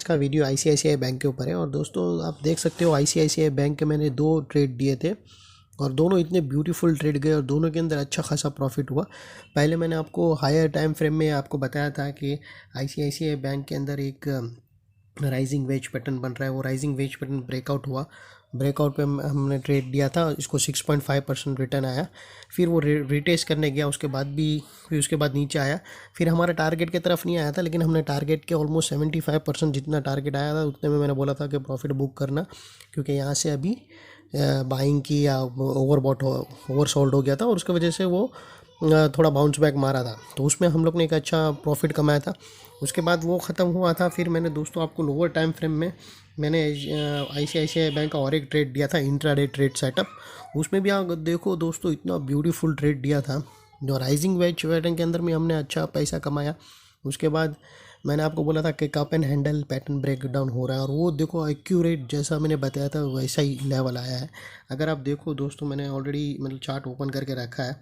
आज का video ICICI bank के ऊपर है। और दोस्तों आप देख सकते हो आईसीआईसीआई बैंक के मैंने 2 ट्रेड दिए थे और दोनों इतने ब्यूटीफुल ट्रेड गए और दोनों के अंदर अच्छा खासा प्रॉफिट हुआ। पहले मैंने आपको हायर टाइम फ्रेम में आपको बताया था कि आईसीआईसीआई बैंक के अंदर एक राइजिंग वेज पैटर्न बन रहा है। वो राइजिंग वेज पैटर्न ब्रेकआउट हुआ, ब्रेकआउट पे हमने ट्रेड दिया था, इसको 6.5% रिटर्न आया। फिर वो रिटेस्ट करने गया, उसके बाद नीचे आया। फिर हमारा टारगेट की तरफ नहीं आया था, लेकिन हमने टारगेट के ऑलमोस्ट 75% जितना टारगेट आया था उतने में मैंने बोला था कि प्रॉफिट बुक करना, क्योंकि यहाँ से अभी बाइंग की या ओवर सोल्ड हो गया था और उसकी वजह से वो थोड़ा बाउंस बैक मारा था। तो उसमें हम लोग ने एक अच्छा प्रॉफिट कमाया था। उसके बाद वो ख़त्म हुआ था। फिर मैंने दोस्तों आपको लोअर टाइम फ्रेम में मैंने आईसीआईसीआई बैंक का और एक ट्रेड दिया था, इंट्राडे ट्रेड सेटअप। उसमें भी आप देखो दोस्तों इतना ब्यूटीफुल ट्रेड दिया था, जो राइजिंग वेज पैटर्न के अंदर में हमने अच्छा पैसा कमाया। उसके बाद मैंने आपको बोला था कि cup and handle pattern break down हो रहा है और वो देखो एक्यूरेट जैसा मैंने बताया था वैसा ही लेवल आया है। अगर आप देखो दोस्तों, मैंने ऑलरेडी मतलब चार्ट ओपन करके रखा है।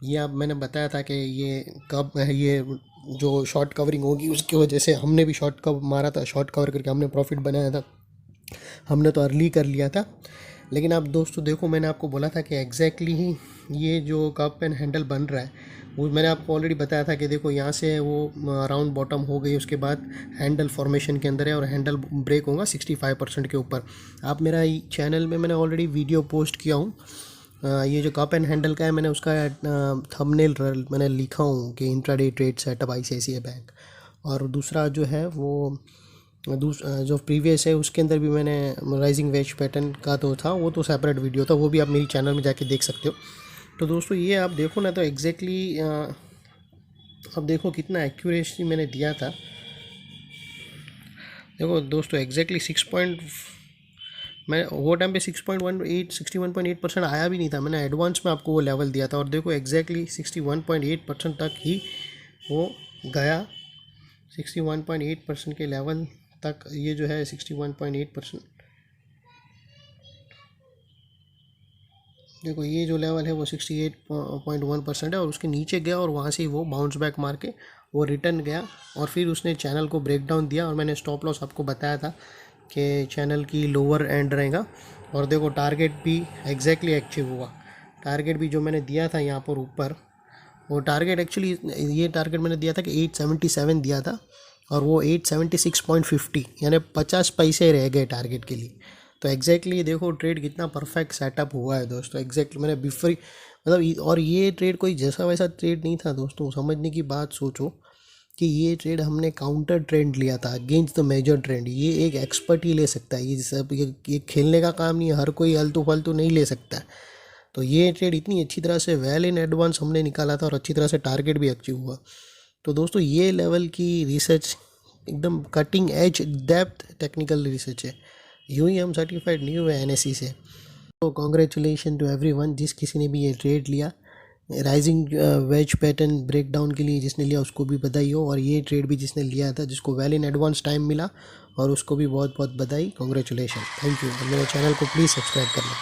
ये आप मैंने बताया था कि ये जो शॉर्ट कवरिंग होगी उसकी वजह से हमने भी शॉर्ट कवर मारा था, शॉर्ट कवर करके हमने प्रॉफिट बनाया था। हमने तो अर्ली कर लिया था, लेकिन आप दोस्तों देखो मैंने आपको बोला था कि एग्जैक्टली ही ये जो कप एंड हैंडल बन रहा है वो मैंने आपको ऑलरेडी बताया था कि देखो यहाँ से वो राउंड बॉटम हो गई, उसके बाद हैंडल फॉर्मेशन के अंदर है और हैंडल ब्रेक होगा 65% के ऊपर। आप मेरा चैनल में मैंने ऑलरेडी वीडियो पोस्ट किया हूँ। ये जो कप एंड हैंडल का है मैंने उसका थंबनेल मैंने लिखा हूँ कि intraday trade setup ICICI bank. और दूसरा जो है वो जो प्रीवियस है उसके अंदर भी मैंने राइजिंग वेज पैटर्न का तो था, वो तो सेपरेट वीडियो था, वो भी आप मेरी चैनल में जाके देख सकते हो। तो दोस्तों ये आप देखो ना, तो एग्जैक्टली अब देखो कितना एक्यूरेसी मैंने दिया था। देखो दोस्तों एग्जैक्टली मैं वो टाइम पे 61.8% आया भी नहीं था। मैंने एडवांस में आपको वो लेवल दिया था और देखो एग्जैक्टली 61.8% तक ही वो गया। 61.8% के लेवल तक ये जो है 61.8%, देखो ये जो लेवल है वो 68.1% है और उसके नीचे गया और वहाँ से वो बाउंस बैक मार के वो रिटर्न गया और फिर उसने चैनल को ब्रेक डाउन दिया। और मैंने स्टॉप लॉस आपको बताया था कि चैनल की लोअर एंड रहेगा। और देखो टारगेट भी एग्जैक्टली अचीव हुआ। टारगेट भी जो मैंने दिया था यहाँ पर ऊपर, वो टारगेट एक्चुअली ये टारगेट मैंने दिया था कि 877 दिया था और वो 876.50 यानी 50 पैसे रह गए टारगेट के लिए। तो एग्जैक्टली देखो ट्रेड कितना परफेक्ट सेटअप हुआ है दोस्तों। एग्जैक्टली मैंने बिफोर मतलब, और ये ट्रेड कोई जैसा वैसा ट्रेड नहीं था दोस्तों। समझने की बात सोचो कि ये ट्रेड हमने काउंटर ट्रेंड लिया था अगेंस्ट द मेजर ट्रेंड। ये एक एक्सपर्ट ही ले सकता है, ये सब ये खेलने का काम नहीं है, हर कोई आलतू फालतू नहीं ले सकता है। तो ये ट्रेड इतनी अच्छी तरह से वेल इन एडवांस हमने निकाला था और अच्छी तरह से टारगेट भी अचीव हुआ। तो दोस्तों ये लेवल की रिसर्च एकदम cutting edge depth technical research है। यूँ ही हम सर्टिफाइड नहीं हुए एनएससी से। तो कॉन्ग्रेचुलेशन टू एवरीवन जिस किसी ने भी ये ट्रेड लिया। राइजिंग वेज पैटर्न ब्रेकडाउन के लिए जिसने लिया उसको भी बधाई हो, और ये ट्रेड भी जिसने लिया था जिसको वेल इन एडवांस टाइम मिला और उसको भी बहुत बहुत बधाई, कॉन्ग्रेचुलेशन, थैंक यू। और मेरे चैनल को प्लीज़ सब्सक्राइब करना।